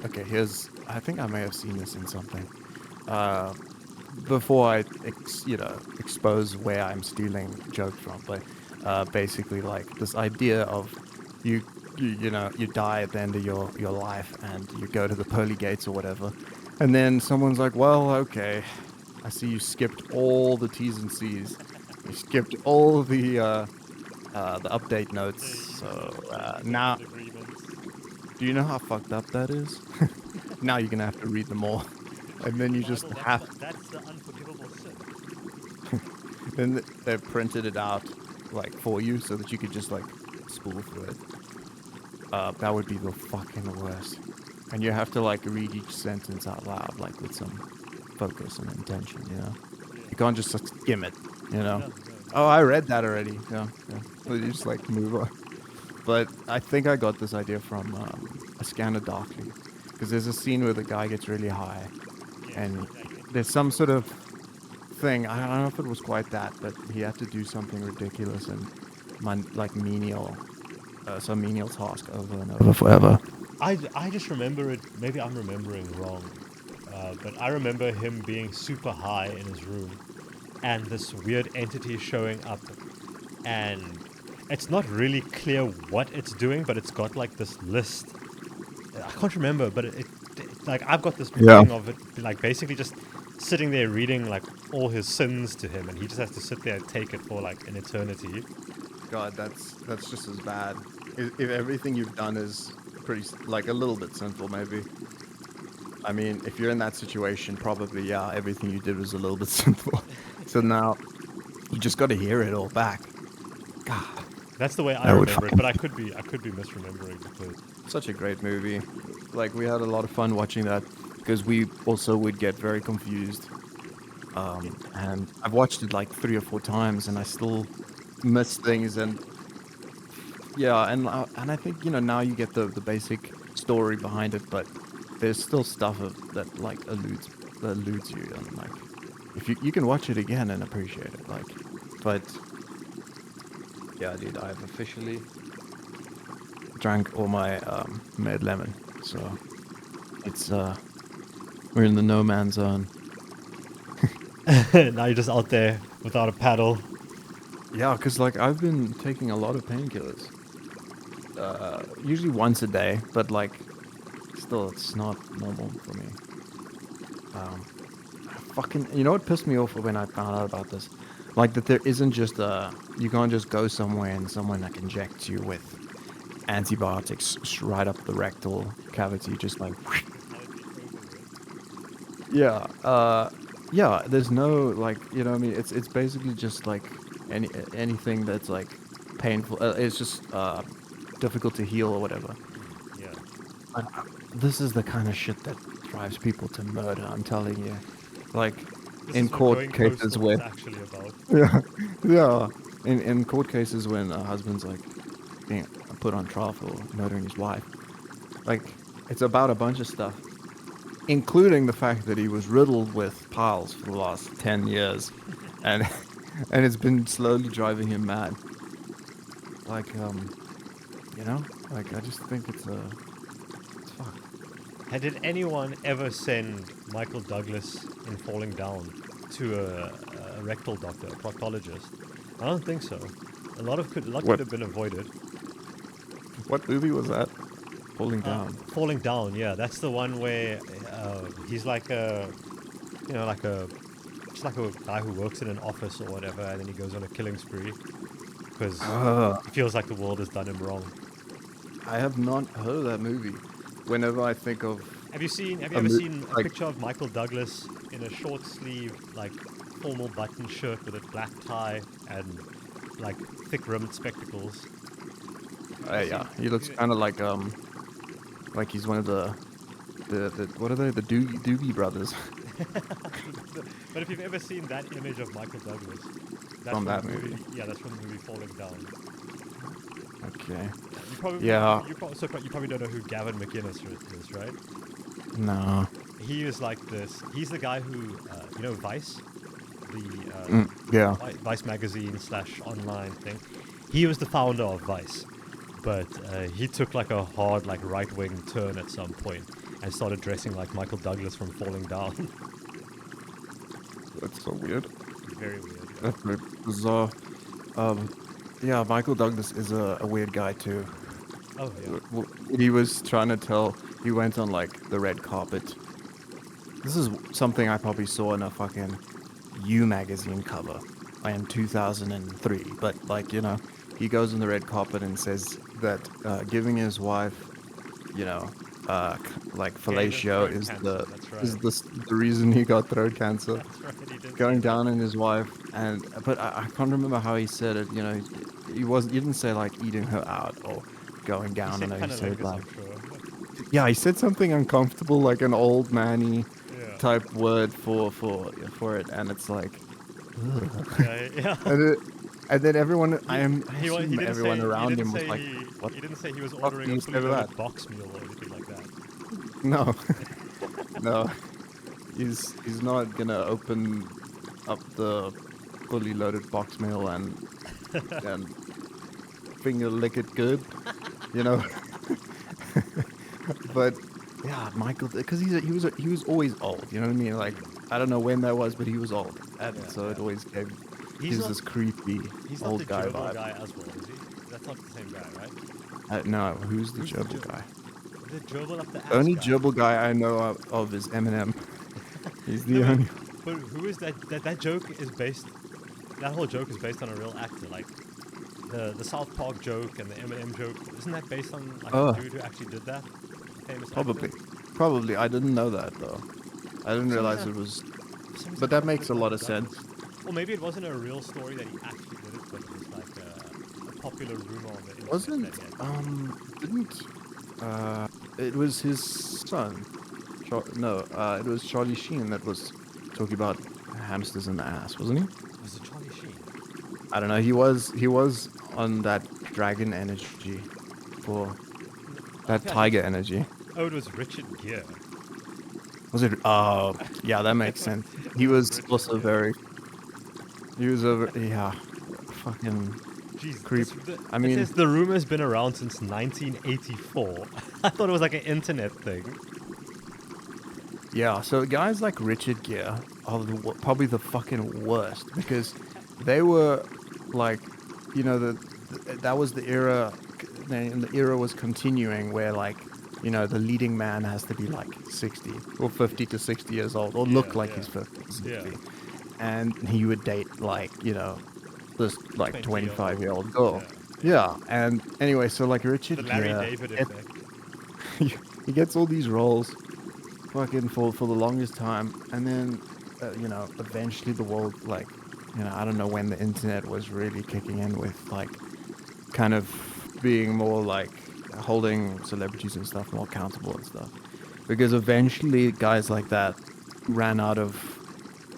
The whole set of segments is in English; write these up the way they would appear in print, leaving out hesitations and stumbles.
Okay, I think I may have seen this in something. Uh, Before I, expose where I'm stealing jokes from, but basically, like this idea of you, you die at the end of your life and you go to the pearly gates or whatever, and then someone's like, well, okay, I see you skipped all the T's and C's, you skipped all the update notes, so now. Do you know how fucked up that is? Now you're gonna have to read them all, and then you just have. That's the unforgivable sin. Then they printed it out like for you so that you could just like spool through it. That would be the fucking worst. And you have to like read each sentence out loud, like with some focus and intention. You can't just skim it. No. Oh, I read that already. Yeah. So you just like move on. But I think I got this idea from A Scanner Darkly, because there's a scene where the guy gets really high, and there's some sort of thing. I don't know if it was quite that, but he had to do something ridiculous and like menial, some menial task over and over forever. I just remember it. Maybe I'm remembering wrong, but I remember him being super high in his room, and this weird entity showing up, and it's not really clear what it's doing, but it's got like this list. I can't remember, but it like I've got this Yeah. thing of it like basically just sitting there reading like all his sins to him, and he just has to sit there and take it for like an eternity. God, that's just as bad. If everything you've done is pretty like a little bit sinful, maybe. I mean, if you're in that situation, probably yeah, everything you did was a little bit sinful. So now you just got to hear it all back. God, That's the way I that would remember it, fucking but I could be misremembering because such a great movie. Like we had a lot of fun watching that because we also would get very confused. And I've watched it like 3 or 4 times, and I still miss things. And yeah, and I think now you get the basic story behind it, but there's still stuff that like eludes you, and like if you can watch it again and appreciate it, like, but yeah, dude, I've officially drank all my Mad Lemon, so it's we're in the no man's zone. now you're just out there without a paddle. Yeah, because like I've been taking a lot of painkillers, usually once a day, but like still it's not normal for me. Fucking, you know what pissed me off when I found out about this? Like that there isn't just you can't just go somewhere and someone like injects you with antibiotics right up the rectal cavity, just like yeah, yeah. There's no like what I mean. It's basically just like anything that's like painful. It's just difficult to heal or whatever. Yeah. But this is the kind of shit that drives people to murder. I'm telling you, like This in is what going court cases coastal is where actually about. yeah, yeah, in court cases when a husband's like being put on trial for murdering his wife, like it's about a bunch of stuff, including the fact that he was riddled with piles for the last 10 years, and and it's been slowly driving him mad. Like like I just think it's fucked. And did anyone ever send Michael Douglas in Falling Down to a rectal doctor, a proctologist? I don't think so. A lot What could have been avoided. what movie was that? Pulling down. Falling Down, yeah, that's the one where he's like like a just like a guy who works in an office or whatever, and then he goes on a killing spree because he feels like the world has done him wrong. I have not heard of that movie. Whenever I think of Have you a ever movie seen a like picture of Michael Douglas in a short sleeve, like formal button shirt with a black tie and like thick rimmed spectacles? yeah, he looks kind of like he's one of the what are they, the Doogie brothers But if you've ever seen that image of Michael Douglas, that's from from that the movie. Yeah, that's from the movie Falling Down. Okay. You probably Yeah. you probably don't know who Gavin McInnes is, right? No. He is like this. He's the guy who Vice, the Yeah. Vice magazine / online thing. He was the founder of Vice, but he took like a hard, like right-wing turn at some point and started dressing like Michael Douglas from Falling Down. That's so weird. Very weird. Yeah. That's very bizarre. Um, yeah, Michael Douglas is a weird guy too. Oh yeah. He was trying to tell. He went on like the red carpet. This is something I probably saw in a fucking You magazine cover in 2003. But like he goes on the red carpet and says that giving his wife, you know, like Gave her fellatio throat is cancer. That's right. the reason he got throat cancer. That's right. He did say Going that. down on his wife, and but I can't remember how he said it. He didn't say like eating her out or going He down on said her. He said cunnilingus, like, I'm sure. yeah, he said something uncomfortable, like an old manny Yeah. type word for it, and it's like, ugh. Yeah. Yeah. and, it, and then everyone, He I he assume didn't everyone say around him was like, what he didn't say he was the fuck ordering do a you fully say to that? loaded box meal or anything like that. No, no, he's not gonna open up the fully loaded box meal and finger lick it good, you know. But yeah, Michael, because he was always old. You know what I mean? Like I don't know when that was, but he was old, and Yeah, so it yeah. always He's gives not this creepy he's not the old guy gerbil vibe. guy as well, is he? That's not the same guy, right? No, who's the Who's the gerbil guy? the gerbil up the ass Only guy? gerbil guy I know of is Eminem. He's No, the only. but who is that? That joke is based. That whole joke is based on a real actor, like the South Park joke and the Eminem joke. Isn't that based on like a Oh, dude who actually did that? Famous actor. probably, probably. I didn't know that though. I didn't For some realize reason, it was. for some reason, But I that thought it makes was a lot Michael of sense. Douglas. Or maybe it wasn't a real story that he actually did it, but it was like a popular rumor on the internet Wasn't that he had. didn't it was his son. No, it was Charlie Sheen that was talking about hamsters in the ass, wasn't he? Was it Charlie Sheen? I don't know. He was on that dragon energy for that Okay, I think. tiger energy. Oh, it was Richard Gere. Was it? Oh, yeah, that makes sense. It He was was Richard also Gere. very. He was over. Yeah, fucking Jeez, creep. I it mean, says the rumor's been around since 1984. I thought it was like an internet thing. yeah. So guys like Richard Gere are probably the fucking worst because they were like, that was the era, and the era was continuing where like, the leading man has to be like 60 or 50 to 60 years old or Yeah, look like yeah, he's 50 to yeah. 60, and he would date like, this like 25-year-old 20-year-old. girl. Yeah, yeah. Yeah, and anyway, so like The Richard Larry Gere, David it, effect. he gets all these roles fucking for the longest time, and then eventually the world, like, I don't know when the internet was really kicking in with like kind of being more like holding celebrities and stuff more accountable and stuff, because eventually guys like that ran out of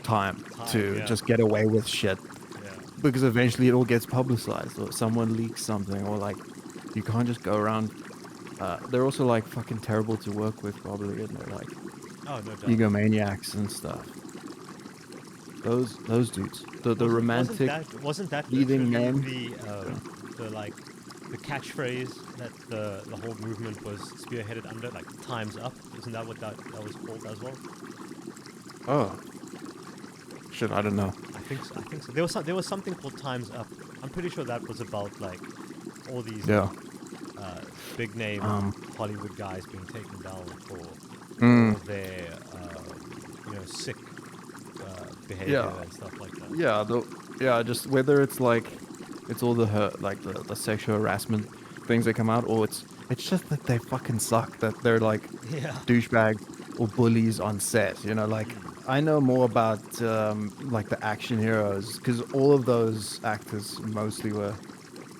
time Time, to yeah, just get away with shit, yeah. because eventually it all gets publicized or someone leaks something, or like you can't just go around. They're also like fucking terrible to work with probably, and they're like Oh, no doubt. egomaniacs and stuff. Those dudes, the Wasn't romantic wasn't that leading literally men. Yeah. the like the catchphrase that the whole movement was spearheaded under, like "Time's up"? Isn't that what that was called as well? Oh shit, I don't know. I think so. I think so. There was something called "Time's Up." I'm pretty sure that was about like all these Yeah. uh, big name Um. Hollywood guys being taken down for all Mm, their sick behavior yeah. and stuff like that. Yeah. Yeah. Just whether it's like it's all the like the sexual harassment things that come out, or it's just that they fucking suck. That they're like Yeah. douchebags or bullies on set. Like I know more about like the action heroes, because all of those actors mostly were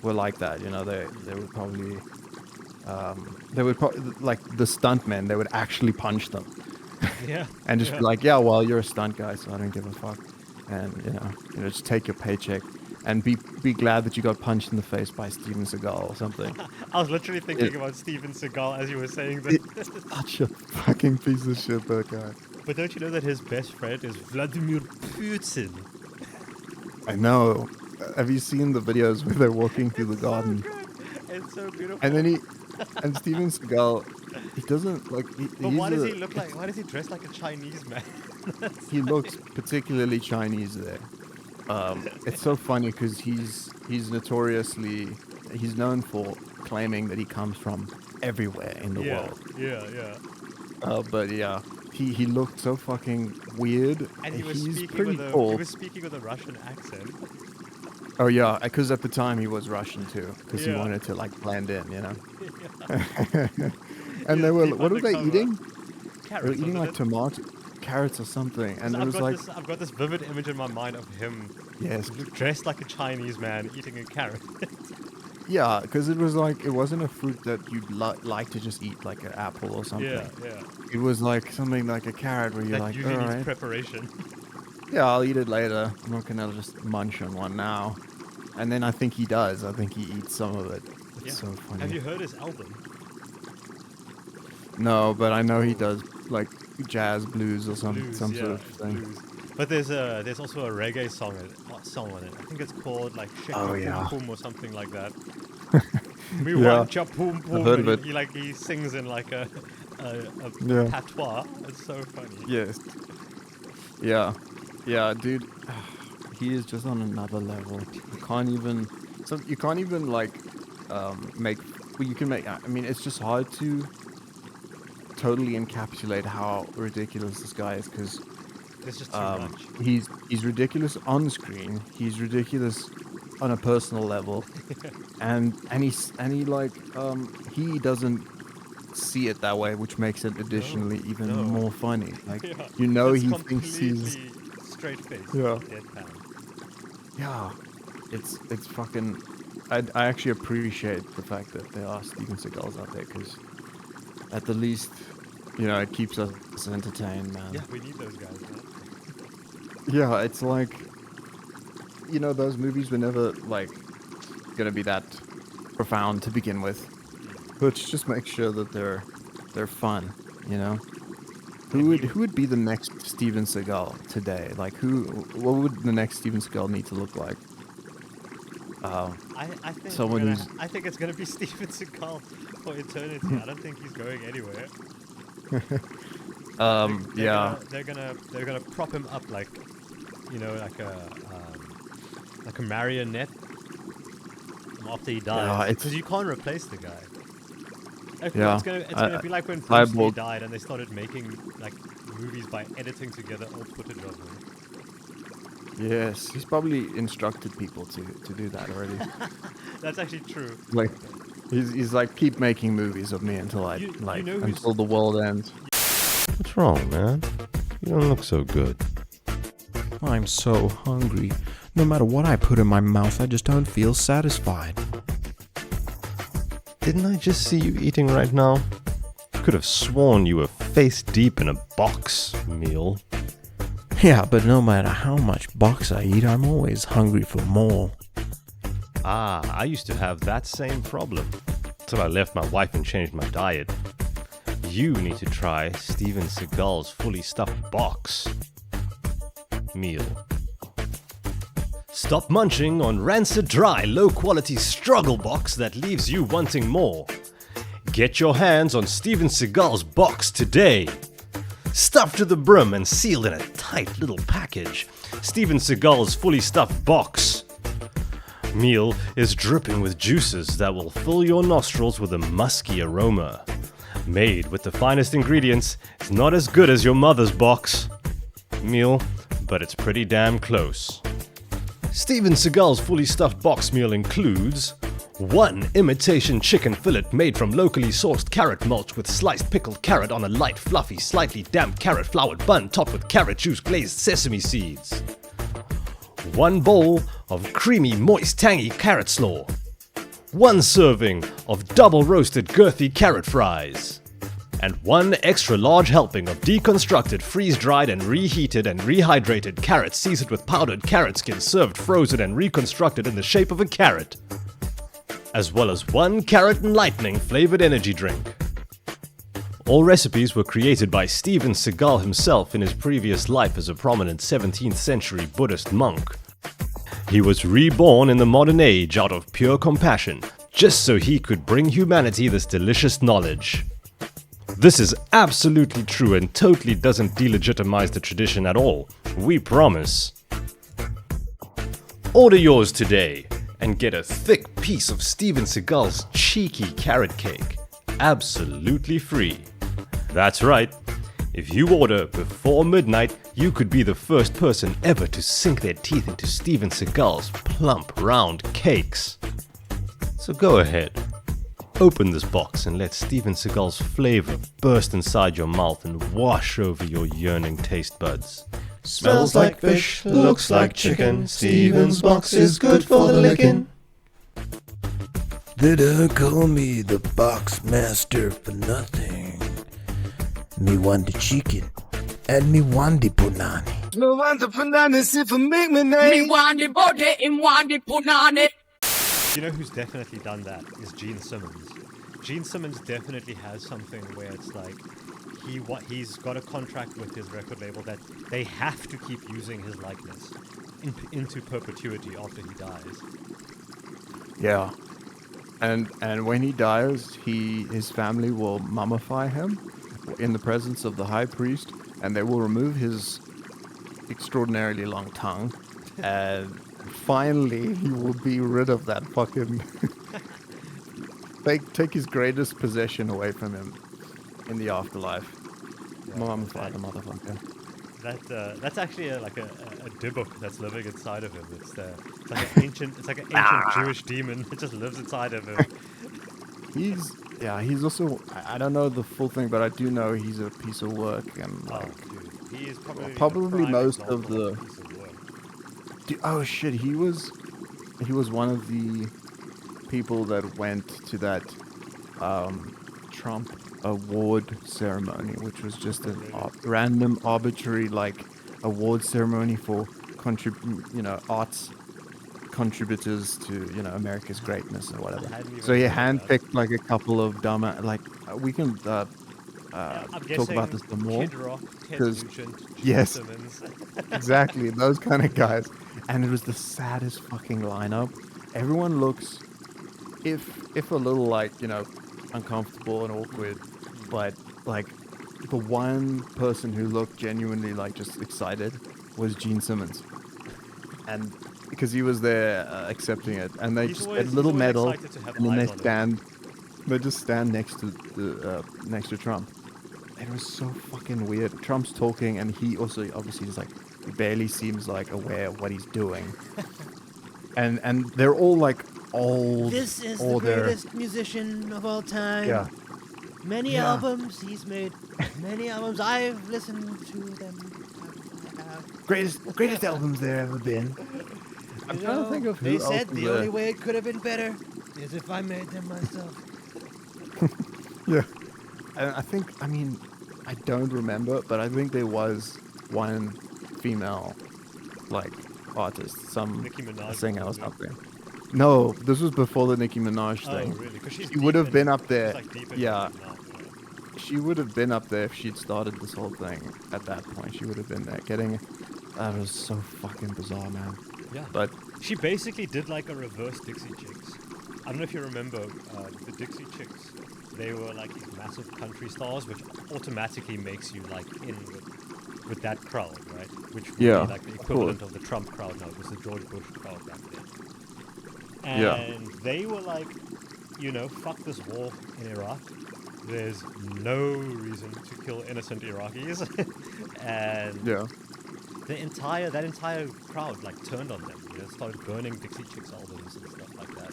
like that. They would probably like the stuntmen. They would actually punch them Yeah. and just be Yeah. like, "Yeah, well, you're a stunt guy, so I don't give a fuck." And just take your paycheck and be glad that you got punched in the face by Steven Seagal or something. I was literally It, thinking about Steven Seagal as you were saying this. it's such a fucking piece of shit, that guy. But don't you know that his best friend is Vladimir Putin? I know. Have you seen the videos where they're walking through the It's so garden? good. It's so beautiful. And then and Steven Seagal, he doesn't like. But why does he look like? Why does he dress like a Chinese man? He looks particularly Chinese there. It's so funny because he's known for claiming that he comes from everywhere in the world. Yeah. But yeah, he looked so fucking weird. And he was he's speaking pretty with cool. he was speaking with a Russian accent. Oh yeah, because at the time he was Russian too, because he Yeah. wanted to like blend in, you know. Yeah. And He they was were, deep what were they undercover. eating? They Carrots, were eating wasn't like it? tomato, carrots or something, and it I've was got like, I've got this vivid image in my mind of him yes, dressed like a Chinese man eating a carrot. yeah, because it was like it wasn't a fruit that you'd like to just eat like an apple or something. yeah. It was like something like a carrot where you're That like, usually all needs right, preparation. yeah, I'll eat it later. I'm not gonna just munch on one now. And then I think he does. I think he eats some of it. It's Yeah. so funny. Have you heard his album? No, but I know he Oh. does like jazz blues or some Blues, some yeah, sort of thing. blues. But there's also a reggae song on it. I think it's called like Shake Oh, Your yeah. Pum Pum or something like that. We Yeah. want your pum pum. heard of and it. he sings in like a Yeah. patois. It's so funny. Yes. Yeah. Yeah, dude. He is just on another level. You can't even like make. Well, you can make. I mean, it's just hard to totally encapsulate how ridiculous this guy is because There's just too much. he's ridiculous on screen. He's ridiculous on a personal level, and he like he doesn't see it that way, which makes it additionally even no. more funny. Like Yeah. you know, It's he thinks he's completely straight face. Yeah. Deadpan. yeah. It's fucking. I actually appreciate the fact that there are Steven Seagals out there because at the least, you know, it keeps us entertained, man. Yeah, we need those guys, man. Yeah, it's like, you know, those movies were never like gonna be that profound to begin with. Let's just make sure that they're fun, you know. Who would be the next Steven Seagal today? Like what would the next Steven Seagal need to look like? I think Someone who's- I think it's gonna be Steven Seagal for eternity. I don't think he's going anywhere. Yeah. They're gonna prop him up like, you know, like a marionette after he dies. it's- Because you can't replace the guy. Yeah, It's gonna be like when Bruce Lee Cyborg. died and they started making like movies by editing together old footage of him. Yes, he's probably instructed people to do that already. That's actually true. Like, he's like, keep making movies of me until You know who's- until the world ends. What's wrong, man? You don't look so good. I'm so hungry. No matter what I put in my mouth, I just don't feel satisfied. Didn't I just see you eating right now? Could have sworn you were face deep in a box meal. Yeah, but no matter how much box I eat, I'm always hungry for more. Ah, I used to have that same problem. Till I left my wife and changed my diet. You need to try Steven Seagal's fully stuffed box meal. Stop munching on rancid, dry, low-quality struggle box that leaves you wanting more. Get your hands on Steven Seagal's box today. Stuffed to the brim and sealed in a tight little package, Steven Seagal's fully stuffed box meal is dripping with juices that will fill your nostrils with a musky aroma. Made with the finest ingredients, it's not as good as your mother's box meal, but it's pretty damn close. Steven Seagal's fully stuffed box meal includes 1 imitation chicken fillet made from locally sourced carrot mulch with sliced pickled carrot on a light, fluffy, slightly damp carrot floured bun topped with carrot juice glazed sesame seeds. 1 bowl of creamy, moist, tangy carrot slaw. 1 serving of double roasted girthy carrot fries. And 1 extra large helping of deconstructed, freeze-dried and reheated and rehydrated carrots seasoned with powdered carrot skin served frozen and reconstructed in the shape of a carrot. As well as 1 carrot enlightening flavored energy drink. All recipes were created by Steven Seagal himself in his previous life as a prominent 17th century Buddhist monk. He was reborn in the modern age out of pure compassion just so he could bring humanity this delicious knowledge. This is absolutely true and totally doesn't delegitimize the tradition at all. We promise. Order yours today and get a thick piece of Steven Seagal's cheeky carrot cake. Absolutely free. That's right. If you order before midnight, you could be the first person ever to sink their teeth into Steven Seagal's plump, round cakes. So go ahead. Open this box and let Steven Seagal's flavor burst inside your mouth and wash over your yearning taste buds. Smells like fish, looks like chicken. Steven's box is good for the licking. They don't call me the box master for nothing. Me want the chicken, and me want the punani. Me want the bananas if it make me nice. Me want the body, him want the punani. You know who's definitely done that is Gene Simmons. Gene Simmons definitely has something where it's like he's got a contract with his record label that they have to keep using his likeness into perpetuity after he dies. Yeah. And when he dies, his family will mummify him in the presence of the high priest, and they will remove his extraordinarily long tongue, and finally he will be rid of that fucking take his greatest possession away from him in the afterlife. Mummify the motherfucker. That's actually like a Dybbuk that's living inside of him. It's like an ancient Jewish demon that just lives inside of him. He's also, I don't know the full thing, but I do know he's a piece of work, and like Dude, he is probably probably most of example the a piece of work. oh shit, he was one of the people that went to that Trump award ceremony, which was just a random arbitrary like award ceremony for arts contributors to America's greatness or whatever. So he handpicked like a couple of dumb we can talk about this some more, Kid Rock, Ted 'cause- Nugent, Gene yes. Simmons. Exactly, those kind of guys. And it was the saddest fucking lineup. Everyone looks, if a little like, uncomfortable and awkward, but like the one person who looked genuinely like just excited was Gene Simmons. And because he was there accepting it, and they He's just always- a little he's always medal, excited to have and then they eyes on him. just stand next to next to Trump. It was so fucking weird. Trump's talking, and he also obviously just like he barely seems like aware of what he's doing. and they're all like old. This is or the they're- greatest musician of all time. Yeah. Many Yeah. albums he's made. Many albums I've listened to them. I have. Greatest albums there ever been. I'm You trying to know, think of who They else said was the there. only way it could have been better is if I made them myself. Yeah. And I don't remember, but I think there was one female, like, artist, some Nicki Minaj singer or probably. something. No, this was before the Nicki Minaj Oh, thing. really? 'Cause she's She would deep have in- been up there. she's, like, deep in Yeah. it now, She would have been up there if she'd started this whole thing at that point. She would have been there getting it. That was so fucking bizarre, man. Yeah. But She basically did like a reverse Dixie Chicks. I don't know if you remember the Dixie Chicks. They were like these massive country stars, which automatically makes you like in with that crowd, right? Which would Yeah, be like the of course. equivalent of the Trump crowd now. It was the George Bush crowd back then. Yeah. And they were like, fuck this war in Iraq. There's no reason to kill innocent Iraqis. And yeah, that entire crowd like turned on them, started burning Dixie Chicks albums and stuff like that.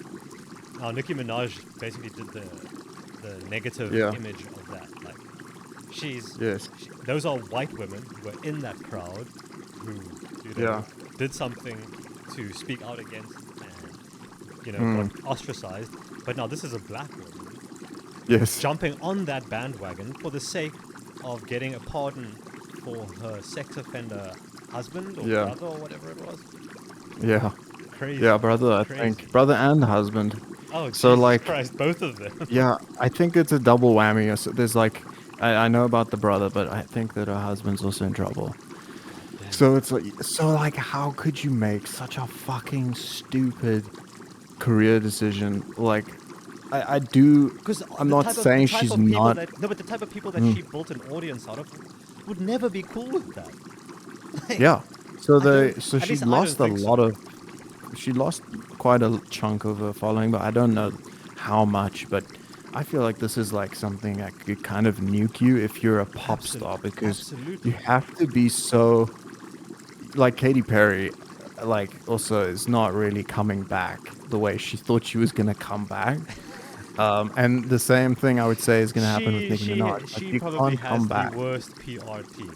Now Nicki Minaj basically did the negative Yeah. image of that. Like yes, those are white women who were in that crowd who Yeah. did something to speak out against and Mm. got ostracized. But now this is a black woman yes, jumping on that bandwagon for the sake of getting a pardon for her sex offender husband or Yeah. brother or whatever it was. yeah, Crazy. yeah, brother. I Crazy. think brother and husband. Oh, So, Jesus like- Christ, both of them. Yeah, I think it's a double whammy. So there's like, I know about the brother, but I think that her husband's also in trouble. So it's like, how could you make such a fucking stupid career decision? Like, I do. Because I'm not saying she's not. But the type of people that she built an audience out of would never be cool with that. Like, Yeah. So at she least I lost a don't think so. lot of. She lost quite a chunk of her following, but I don't know how much. But I feel like this is like something that could kind of nuke you if you're a pop star, because Absolutely. you have to be so. Like Katy Perry, like also is not really coming back the way she thought she was gonna come back. And the same thing I would say is gonna happen with Nicki Minaj. Like She you probably can't has come the back. worst PR team.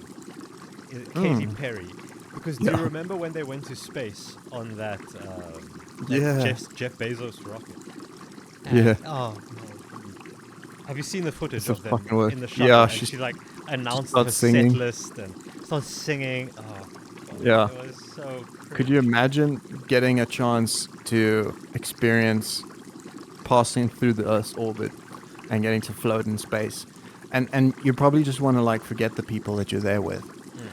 Katy Hmm. Perry. Because do you Yeah. remember when they went to space on that, Yeah. Jeff Bezos rocket? Yeah. Oh, no. Have you seen the footage It's the of them fucking worst. in the shuttle? Yeah, And she she like announced starts her singing. set list and starts singing. Oh, God, Yeah. it was so Could you cringe. imagine getting a chance to experience passing through the Earth's orbit and getting to float in space? And you probably just want to like forget the people that you're there with.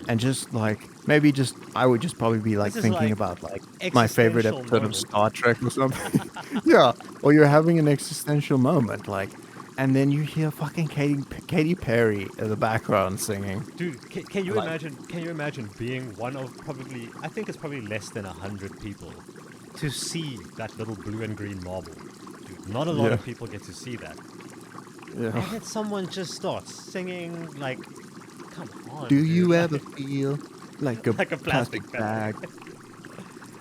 And just like maybe just I would just probably be like This is thinking like about like my favorite existential episode of moment. Star Trek or something. Yeah. Or you're having an existential moment, like, and then you hear fucking Katy Perry in the background singing. Dude, can you Like, imagine? Can you imagine being one of probably? I think it's probably less than 100 people to see that little blue and green marble. Dude, not a lot Yeah. of people get to see that. yeah. And then someone just starts singing like, come on. Do dude, you like, ever feel like a like a plastic bag?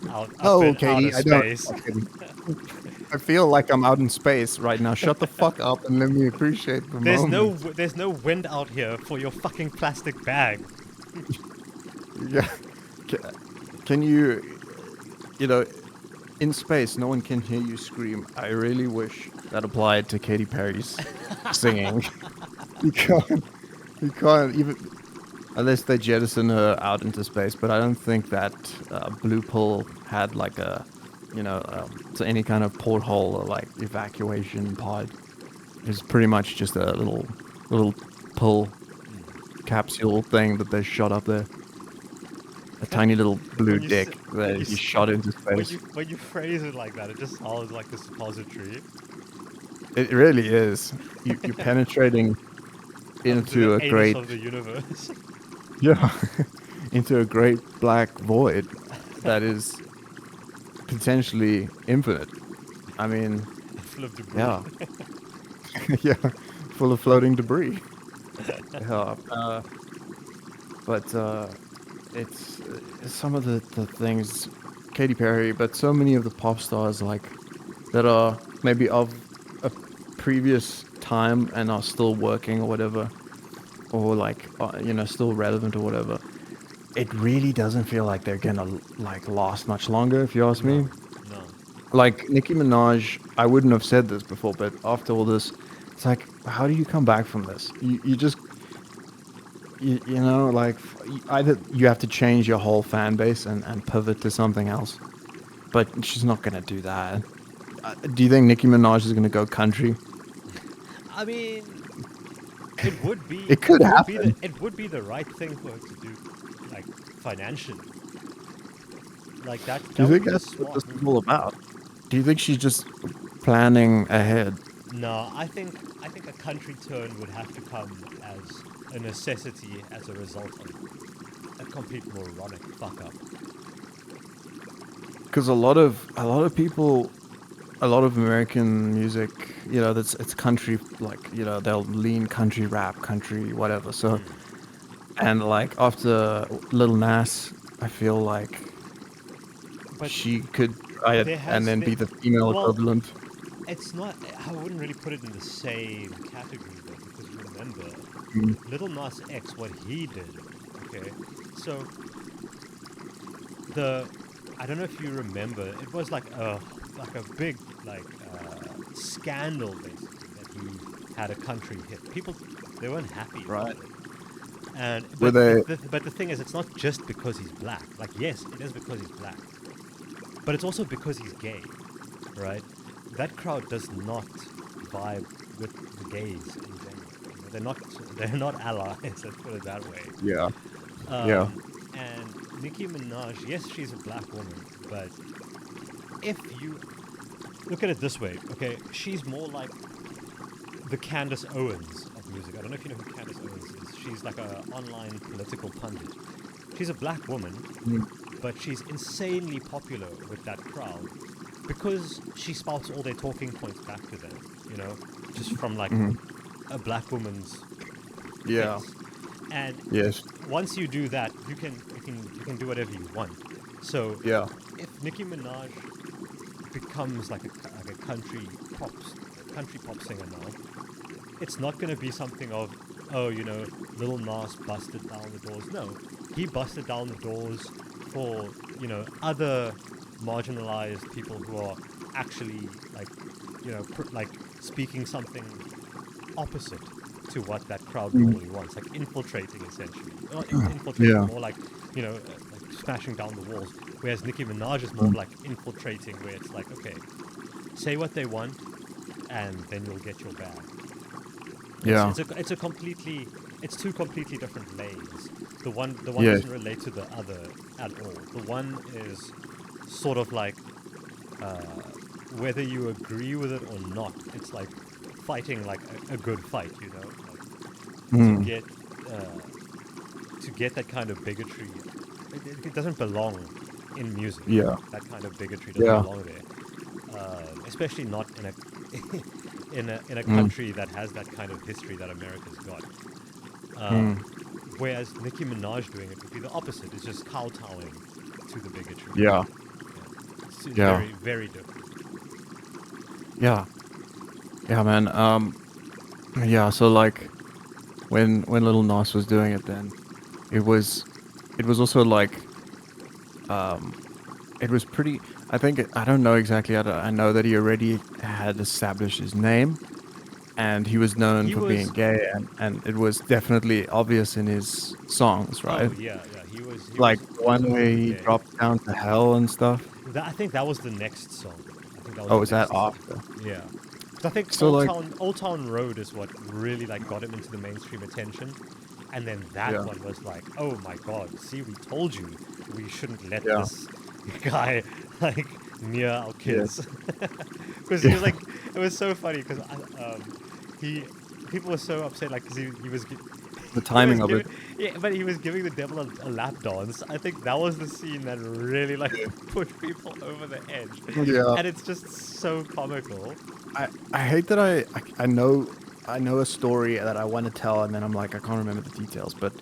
Up Oh, in Katie, outer I don't. space? Fucking, I feel like I'm out in space right now. Shut the fuck up and let me appreciate the moment. There's no wind out here for your fucking plastic bag. Yeah. Ca- Can you, you know, in space, no one can hear you scream. I really wish that applied to Katy Perry's singing. You can't, you can't even, unless they jettison her out into space. But I don't think that blue pill had like a, so any kind of porthole or like evacuation pod. It's pretty much just a little pill capsule thing that they shot up there. A tiny little blue When you s- dick when you that you s- shot into When space. when you phrase it like that, it just sounds like a suppository It really is. You're penetrating into the into a anus great, of the universe. yeah, into a great black void that is potentially infinite. I mean, Full of debris. yeah, yeah, full of floating debris. Yeah, but it's some of the things, Katy Perry, but so many of the pop stars like that are maybe of a previous time and are still working or whatever, or like still relevant or whatever. It really doesn't feel like they're gonna like last much longer, if you ask me. No. Like Nicki Minaj, I wouldn't have said this before, but after all this, it's like, how do you come back from this? You just like either you have to change your whole fan base and pivot to something else, but she's not gonna do that. Do you think Nicki Minaj is gonna go country? I mean, it would be. It could would be happen. it would be the right thing for her to do, like financially. Like that. Do That you would think be a that's what smart this is move. all about? Do you think she's just planning ahead? No, I think a country turn would have to come as a necessity as a result of a complete moronic fuck up. Because a lot of people, a lot of American music, that's it's country, like they'll lean country rap, country whatever. So, and like after Lil Nas, I feel like But she could try it there and has then be there, the female well, equivalent. it's not. I wouldn't really put it in the same category though, because remember, Mm. Little Nas X, what he did. Okay, so I don't know if you remember, it was like a big scandal basically that he had a country hit. People, they weren't happy Right. about it. And Were but they? but the thing is, it's not just because he's black. Like yes, it is because he's black, but it's also because he's gay, right? That crowd does not vibe with the gays in general. You know, they're not allies. Let's put it that way. Yeah. Yeah. And Nicki Minaj, yes, she's a black woman, but if you look at it this way, okay? She's more like the Candace Owens of music. I don't know if you know who Candace Owens is. She's like a online political pundit. She's a black woman, but she's insanely popular with that crowd because she spouts all their talking points back to them, you know, just from like a black woman's Yeah. face. And Yes. once you do that, you can do whatever you want. So Yeah. if Nicki Minaj becomes like a country pop singer now, it's not going to be something of, oh, you know, Lil Nas busted down the doors. No, he busted down the doors for, you know, other marginalized people who are actually like, you know, like speaking something opposite to what that crowd normally wants, like infiltrating essentially. Not infiltrating, Yeah. more like, you know, like smashing down the walls. Whereas Nicki Minaj is more like infiltrating, where it's like, okay, say what they want, and then you'll get your bag. Yeah. It's two completely different lanes. The one Yes. doesn't relate to the other at all. The one is sort of like whether you agree with it or not. It's like fighting like a good fight, you know, like, to get that kind of bigotry. It doesn't belong in music. Yeah. That kind of bigotry doesn't belong there. Especially not in a in a country that has that kind of history that America's got. Whereas Nicki Minaj doing it would be the opposite. It's just kowtowing to the bigotry. Yeah. It's Yeah. very, very different. Yeah. Yeah, man. Yeah. So like, when Little Nas was doing it, then it was also like, it was pretty. I think I don't know exactly. I know that he already had established his name, and he was known He for was- being gay, and it was definitely obvious in his songs, right? Oh yeah. He was Like was the one where he gay. dropped down to hell and stuff. I think that was the next song. I think that was Oh, the is that next song. after? Yeah. 'Cause I think So, like- Old Town Road is what really like got him into the mainstream attention, and then that Yeah. one was like, oh my god, see, we told you we shouldn't let Yeah. this guy like near our kids, because Yeah. he was like, it was so funny because people were so upset like because he was. The timing of it. Yeah, but he was giving the devil a lap dance. I think that was the scene that really like pushed people over the edge. Yeah. And it's just so comical. I hate that I know a story that I want to tell, and then I'm like, I can't remember the details. But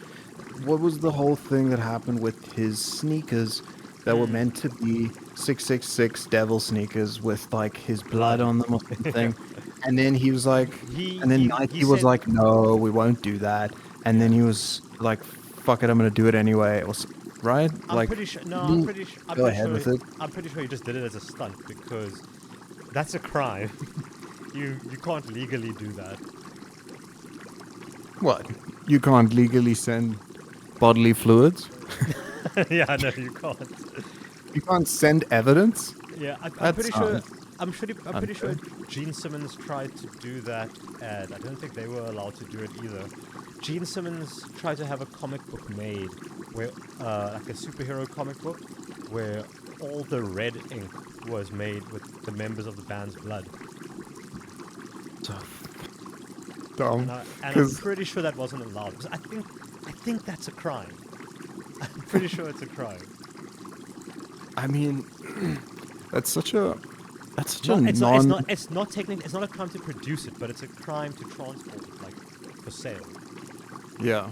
what was the whole thing that happened with his sneakers that were meant to be 666 devil sneakers with like his blood on them or something? And then he was like, and then Nike was said- like, no, we won't do that. And then he was like, fuck it, I'm gonna do it anyway. Right? I'm Like, pretty sure. No, you I'm pretty sure. go ahead with it. I'm pretty sure he just did it as a stunt because that's a crime. you can't legally do that. What? You can't legally send bodily fluids? Yeah, no, you can't. You can't send evidence? Yeah, I'm That pretty sure. sounds I'm pretty sure Gene Simmons tried to do that, and I don't think they were allowed to do it either. Gene Simmons tried to have a comic book made, where like a superhero comic book, where all the red ink was made with the members of the band's blood. Dumb. And I'm 'Cause- pretty sure that wasn't allowed. 'Cause I think that's a crime. I'm pretty sure it's a crime. I mean, that's such a It's not technically. It's not a crime to produce it, but it's a crime to transport it, like for sale. Yeah.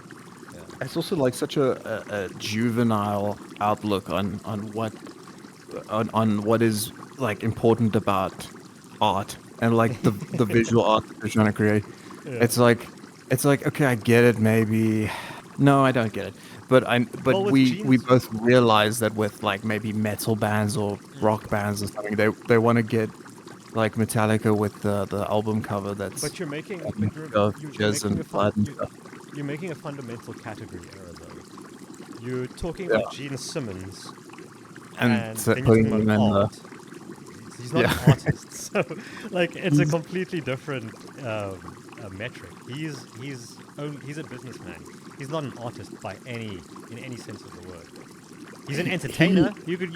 It's also like such a juvenile outlook on what is like important about art and like the visual art that they're trying to create. Yeah. It's like okay, I get it maybe. No, I don't get it. But Well, with we Gene's- both realize that with like maybe metal bands or rock bands or something, they want to get like Metallica with the album cover that's But you're making of you're jizz making and a blood and you, stuff. you're making a fundamental category error though. You're talking Yeah. about Gene Simmons And so then you're putting talking him in about the art. He's not Yeah. an artist, so like it's a completely different metric. He's a businessman. He's not an artist in any sense of the word. He's an entertainer. You could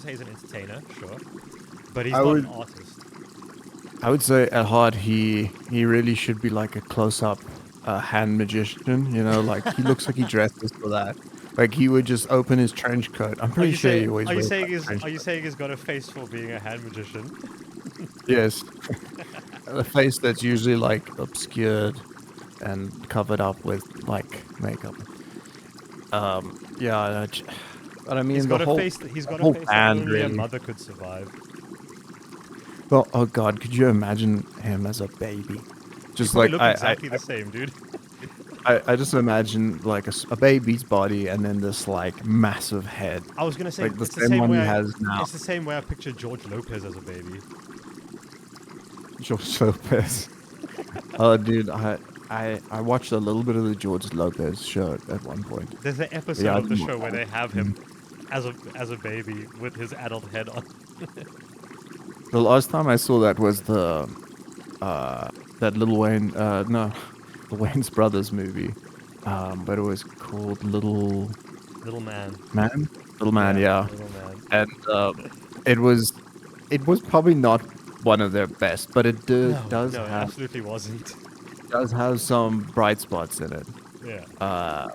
say he's an entertainer, sure. but he's I not would- an artist. I would say at heart he really should be like a close-up hand magician. You know, like he looks like he dresses for that. Like he would just open his trench coat. I'm pretty sure he always wears like, a trench Are you saying he's got a face for being a hand magician? Yes. A face that's usually like obscured and covered up with like makeup. Yeah, but I mean He's the got whole a face that whole band only a really. mother could survive. Well, oh god, could you imagine him as a baby? He Just probably like look exactly the same, dude. I just imagine like a baby's body and then this like massive head, I was gonna say like the it's the same same one way he has now. it's the same way I pictured George Lopez as a baby. George Lopez. Oh, dude, I watched a little bit of the George Lopez show at one point. There's an episode Yeah, I of the didn't show watch where that. they have him as a baby with his adult head on. The last time I saw that was the that Little Wayne no, the Wayne's Brothers movie, but it was called Little man. Man, Little Man, yeah, Little man. and it was probably not one of their best, but it does No, it have absolutely wasn't. some bright spots in it. Yeah.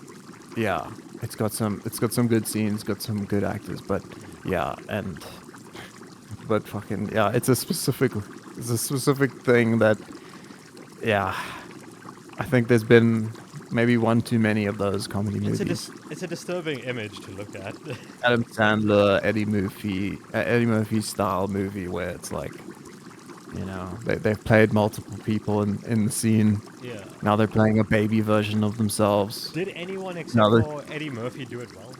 Yeah, it's got some good scenes, got some good actors, but yeah, but fucking yeah, it's a specific thing that yeah, I think there's been maybe one too many of those comedy movies. It's a disturbing image to look at. Adam Sandler, Eddie Murphy style movie where it's like, you know, they've played multiple people in the scene. Yeah. Now they're playing a baby version of themselves. Did anyone except No, for Eddie Murphy do it well?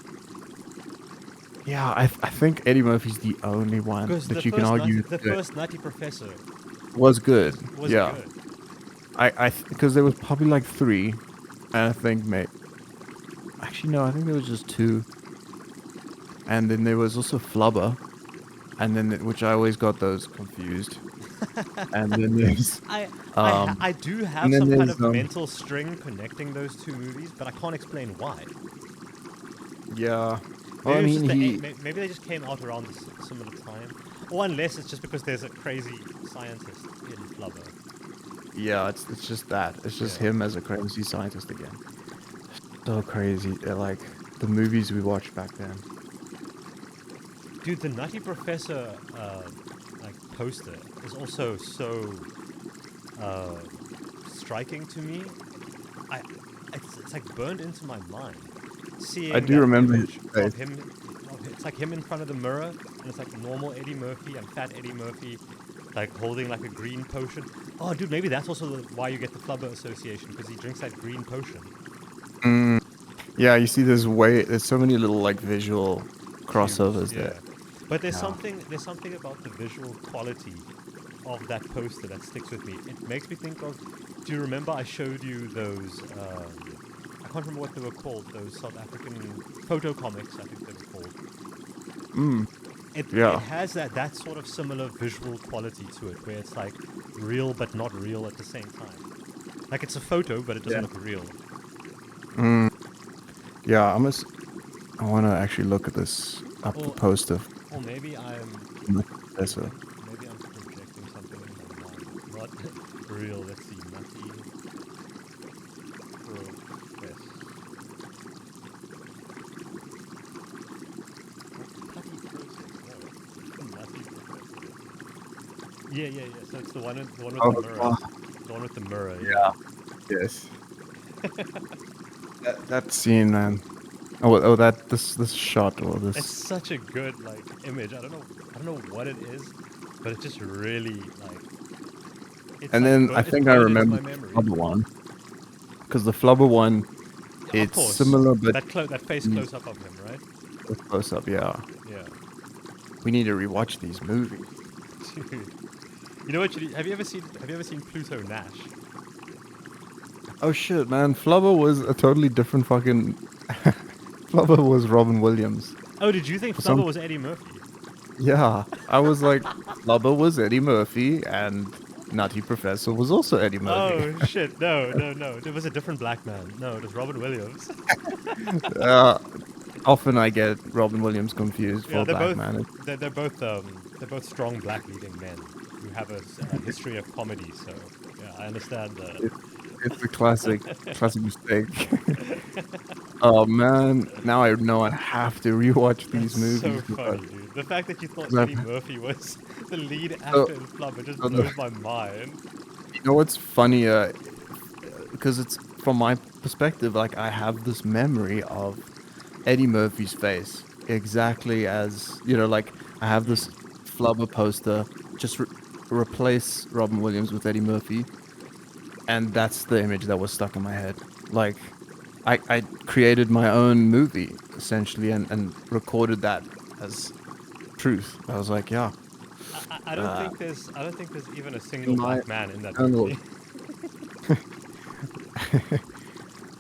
Yeah, I think Eddie Murphy's the only one Because that you can argue the first Nutty Professor was good. was Yeah, good. because there was probably like 3, and I think actually no, I think there was just 2, and then there was also Flubber, and then which I always got those confused, and then there's I do have and then some kind there's, of mental string connecting those two movies, but I can't explain why. yeah. Maybe, Well, I it's just mean, maybe they just came out around a similar time, or unless it's just because there's a crazy scientist in Flubber. yeah, it's just that. It's just him as a crazy scientist again. So crazy. Like the movies we watched back then. Dude, the Nutty Professor like poster is also so striking to me. It's like burned into my mind. Seeing I do that remember image his of face. him. It's like him in front of the mirror, and it's like normal Eddie Murphy and fat Eddie Murphy, like holding like a green potion. Oh, dude, maybe that's also why you get the Flubber association, because he drinks that green potion. Yeah, you see, there's so many little like visual crossovers Yeah. there. But there's something about the visual quality of that poster that sticks with me. It makes me think of. Do you remember I showed you those? I can't remember what they were called. Those South African photo comics, I think they were called. It has that sort of similar visual quality to it, where it's like real but not real at the same time. Like it's a photo, but it doesn't look real. Yeah, I want to actually look at this the poster. Or maybe I'm Professor. maybe I'm projecting something in my mind. Not real. Let's see. Nutty Professor. Nutty Process. No. Nutty Professor. Yeah. So it's the one with the mirror. The one with the mirror. Yeah. Yes. that scene, man. This shot or this. It's such a good like image. I don't know what it is, but it just really like. It's And like then burnt- I it's think I burned into remember my the memory. Flubber one, because the Flubber one, Of it's course. similar but that face close up of him, right? close up. Yeah, Yeah. we need to rewatch these movies. Dude. You know what? Have you ever seen Pluto Nash? Oh shit, man! Flubber was a totally different fucking. Flubber was Robin Williams. Oh, did you think some- Flubber was Eddie Murphy? Yeah, I was like, Flubber was Eddie Murphy, and Nutty Professor was also Eddie Murphy. Oh shit! No. It was a different black man. No, it was Robin Williams. Often I get Robin Williams confused for Yeah, they're Black both. Man. They're both they're both strong black leading men who have a history of comedy. So yeah, I understand. It's a classic mistake. Oh man, now I know I have to rewatch these That's so movies funny, dude. The fact that you thought 'cause Eddie I've- Murphy was the lead so, actor in Flubber just so blows my mind. you know what's funny? Because it's from my perspective, like I have this memory of Eddie Murphy's face exactly as like I have this Flubber poster. Just replace Robin Williams with Eddie Murphy, and that's the image that was stuck in my head. Like I created my own movie essentially and recorded that as truth. I was like, yeah, I don't think there's even a single in my black man in that internal. movie.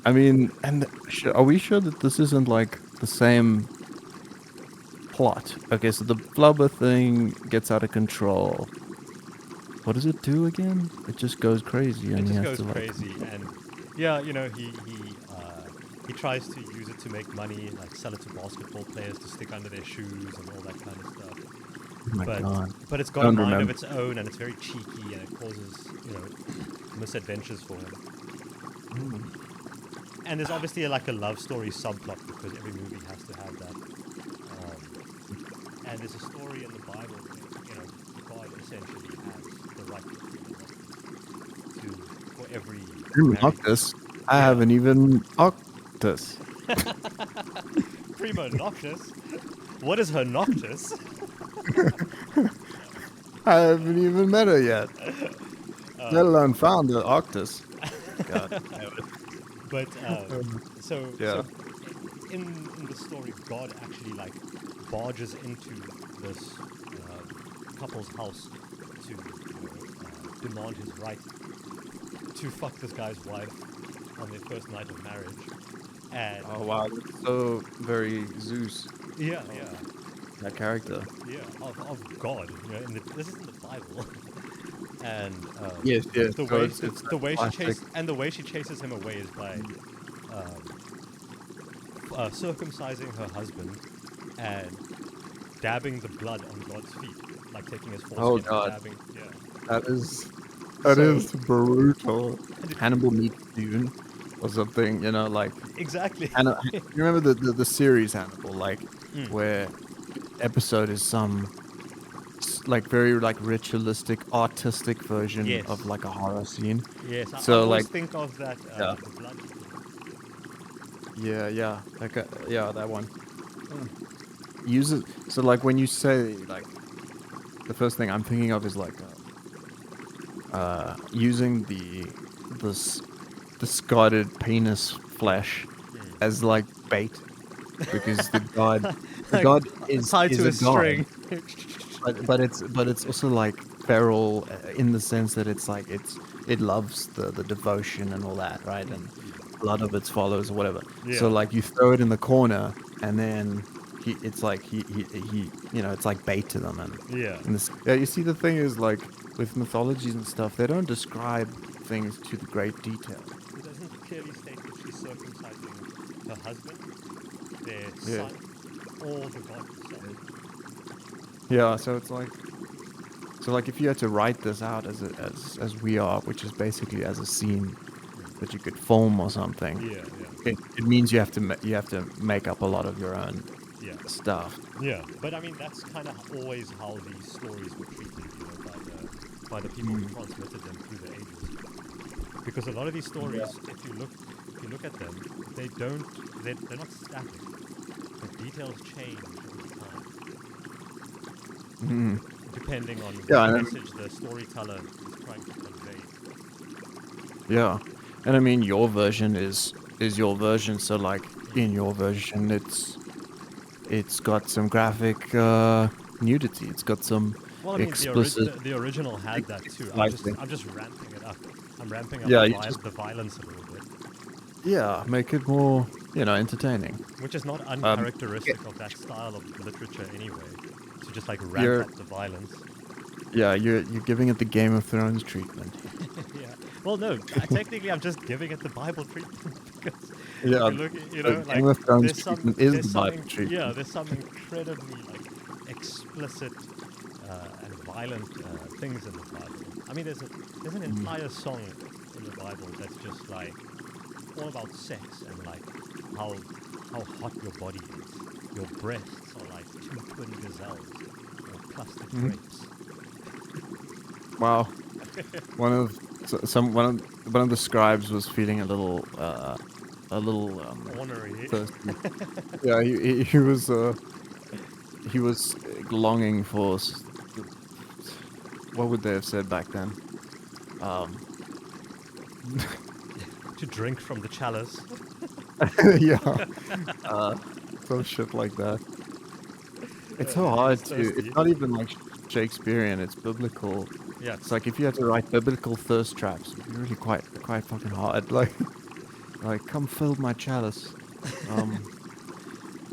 I mean, and are we sure that this isn't like the same plot? Okay, so the Flubber thing gets out of control. What does it do again? It just goes crazy, It and he just has goes to like. crazy, and yeah, he tries to use it to make money, like sell it to basketball players to stick under their shoes and all that kind of stuff. Oh my god! But it's got Don't a mind of remember. its own, and it's very cheeky, and it causes misadventures for him. And there's obviously like a love story subplot because every movie has to have that. And there's a story in the Bible where God essentially has the right to for every married- Noctis. I haven't even Octus. Prima Noctis. What is her Noctis? I haven't even met her yet. Let alone found the Octus. God damn it. But so Yeah. in the story, God actually like barges into this couple's house to demand his right to fuck this guy's wife on their first night of marriage. And Oh wow, that's so very Zeus. yeah, That character. of God. This is in the Bible. And Yes. the So way it's the way classic. the way she chases him away is by circumcising her husband and dabbing the blood on God's feet, like taking his foreskin Oh, and God. dabbing. Yeah. That is So- brutal. Hannibal meets Dune or something, like Exactly. you remember the series Hannibal, like Mm. where episode is some like very like ritualistic, artistic version Yes. of like a horror scene. Yes. I So always like think of that. Yeah. The blood. yeah, like that one. Use it. So like when you say like the first thing I'm thinking of is like using this discarded penis flesh as like bait because the god is tied to a god. string. But it's also like feral in the sense that it's like it loves the devotion and all that, right? And a lot of its followers or whatever. So Yeah. like you throw it in the corner and then it's like he it's like bait to them. And Yeah. you see the thing is like with mythologies and stuff, they don't describe things to the great detail. It doesn't clearly state that she's circumcising her husband, their Yeah. son, or the god himself. Yeah, so it's like if you had to write this out as we are, which is basically as a scene that you could film or something, Yeah. it means you have to make up a lot of your own Yeah. stuff. Yeah, but I mean that's kind of always how these stories were treated, by the people who transmitted them through the ages. Because a lot of these stories, if you look at them, they're not static. The details change over time, depending on Yeah, what and- message the storyteller is trying to convey. Yeah, and I mean your version is your version. So like in your version, it's got some graphic nudity. It's got some Well, I mean, explicit. the original had that too. Lightning. I'm just ramping it up. I'm ramping up Yeah, the, you just- the violence a little bit, Yeah, make it more entertaining. which is not uncharacteristic of that style of literature anyway. To just like ramp You're- up the violence. Yeah, you're giving it the Game of Thrones treatment. Yeah. Well, no, technically I'm just giving it the Bible treatment because Yeah, if you look, the Game of Thrones there's some, treatment is there's the some Bible treatment. Yeah, there's some incredibly like explicit and violent things in the Bible. I mean, there's an entire song in the Bible that's just like all about sex and like how hot your body is. Your breasts are like 2 twin gazelles or clustered grapes. Wow. One of the scribes was feeling a little Ornery. thirsty. Yeah, he was longing for what would they have said back then? To drink from the chalice. Yeah, some shit like that. It's so He was hard to. thirsty. It's not even like Shakespearean. It's biblical. Yeah. It's like if you had to write biblical thirst traps, it'd be really quite fucking hard. Like come fill my chalice.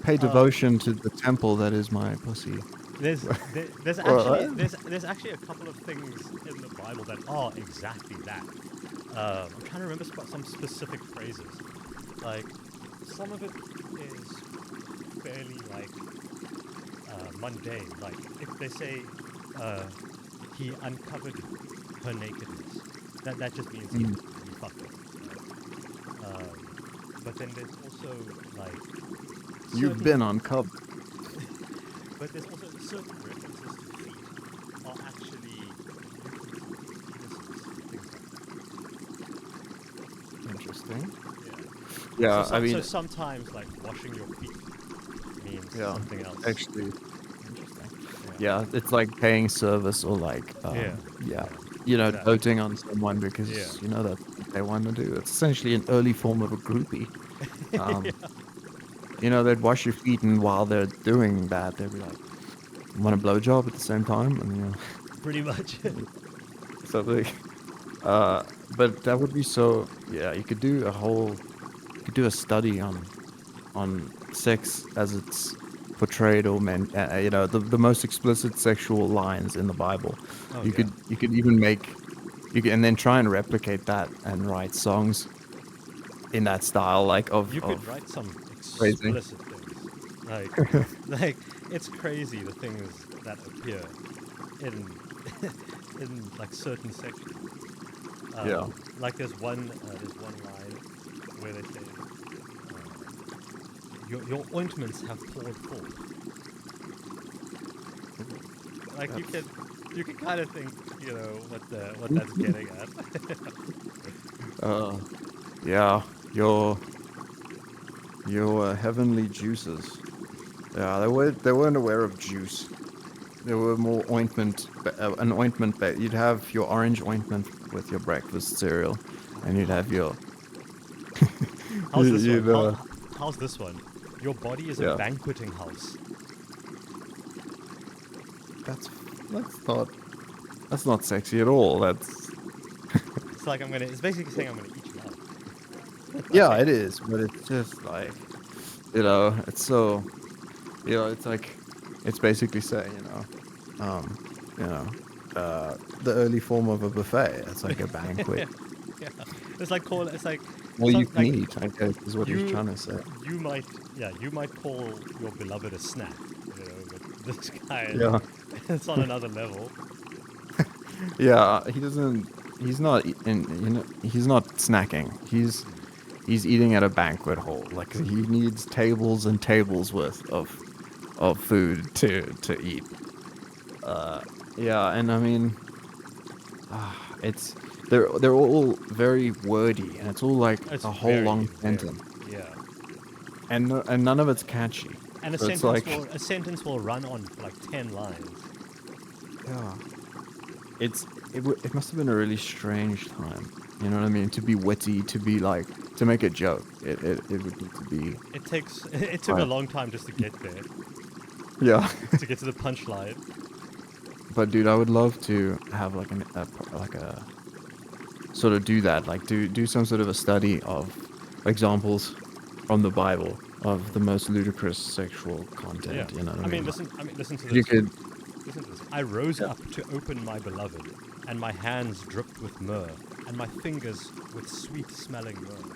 Pay devotion to the temple that is my pussy. There's there's actually a couple of things in the Bible that are exactly that. I'm trying to remember some specific phrases. Like some of it is fairly like mundane. Like if they say he uncovered her nakedness, that just means he fucked her. Right? But then there's also like You've been uncovered. but there's also certain references to feet are actually euphemisms, things like Interesting. that. Yeah, So, I mean, so sometimes like washing your feet means yeah, something else. actually, interesting. Yeah, it's like paying service or like, Yeah. Exactly. doting on someone because Yeah. that's what they want to do. It's essentially an early form of a groupie. Um, They'd wash your feet, and while they're doing that, they'd be like, "Want a blowjob at the same time?" And Pretty much. something. But that would be so. Yeah, you could do a study on sex as it's portrayed or meant. The most explicit sexual lines in the Bible. Oh, you yeah. could even and then try and replicate that and write songs in that style, like You could of write some phrasing. explicit things. Like it's crazy the things that appear in in like certain sections. Yeah. Like there's one line where they say, "Your ointments have poured forth." Like you can kind of think, what that's getting at. Yeah, your heavenly juices. Yeah, they weren't aware of juice. They were more ointment, an ointment. You'd have your orange ointment with your breakfast cereal, and you'd have your. How's this you'd, one? How's this one? Your body is a Yeah. banqueting house. That's not sexy at all. That's It's like it's basically saying I'm gonna eat you out. yeah, it is, but it's just like, it's so, it's like, it's basically saying, the early form of a buffet. It's like a banquet. Yeah. It's like it's like Well, you some- can like, eat, I guess, is what he's trying to say. You might call your beloved a snack, but this guy Yeah. it's on another level. Yeah, he's not he's not snacking. He's eating at a banquet hall. Like he needs tables and tables worth of food to eat. Yeah, and I mean, it's they're all very wordy, and it's all like It's a whole very, long very- sentence, Yeah. and none of it's catchy. And So it's like, a sentence will run on for like 10 lines. yeah, it must have been a really strange time. You know what I mean? To be witty, to be like, to make a joke, it would need to be. It took a Right. long time just to get there, Yeah. to get to the punchline. But dude, I would love to have like a sort of do that, like do some sort of a study of examples from the Bible of the most ludicrous sexual content. Yeah. You know what I mean, Like, listen to you this. could, Listen to this. I rose up to open my beloved, and my hands dripped with myrrh, and my fingers with sweet-smelling myrrh.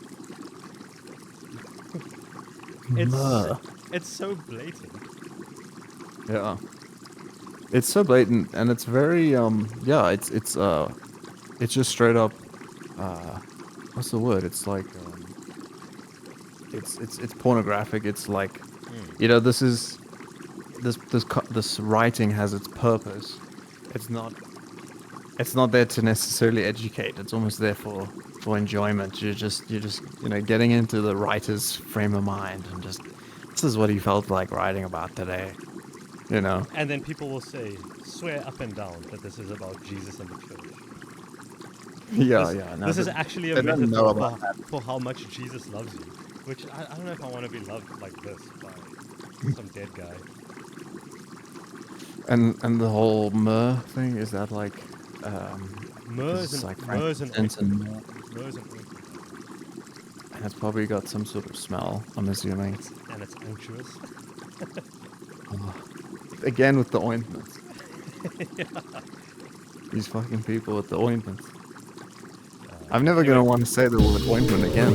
Myrrh. It's so blatant. yeah. It's so blatant, and it's very yeah. It's just straight up. What's the word? It's like it's pornographic. It's like, this is this writing has its purpose. It's not there to necessarily educate. It's almost there for enjoyment. You're just getting into the writer's frame of mind and just, this is what he felt like writing about today. And then people will say, swear up and down that this is about Jesus and the church. Yeah, This, yeah. No, this is actually a they don't know metaphor about for how much Jesus loves you. Which I don't know if I want to be loved like this by some dead guy. and the whole myrrh thing, is that like Myrrh's it's and like myrrh's and frankincense and ointment. Myrrh's and ointment. and it's probably got some sort of smell, I'm assuming. And it's unctuous. Again with the ointments. These fucking people with the ointments. I'm never gonna want to say the word ointment again.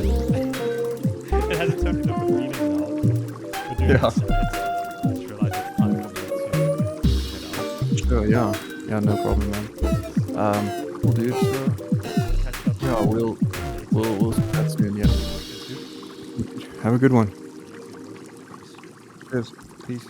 It has a totally different meaning now. But dude, Yeah. I just realized it's time for me to head out. Sure, yeah, no problem, man. We'll do it. Catch up. Yeah, we'll chat soon. Yeah. Have a good one. Cheers. Peace.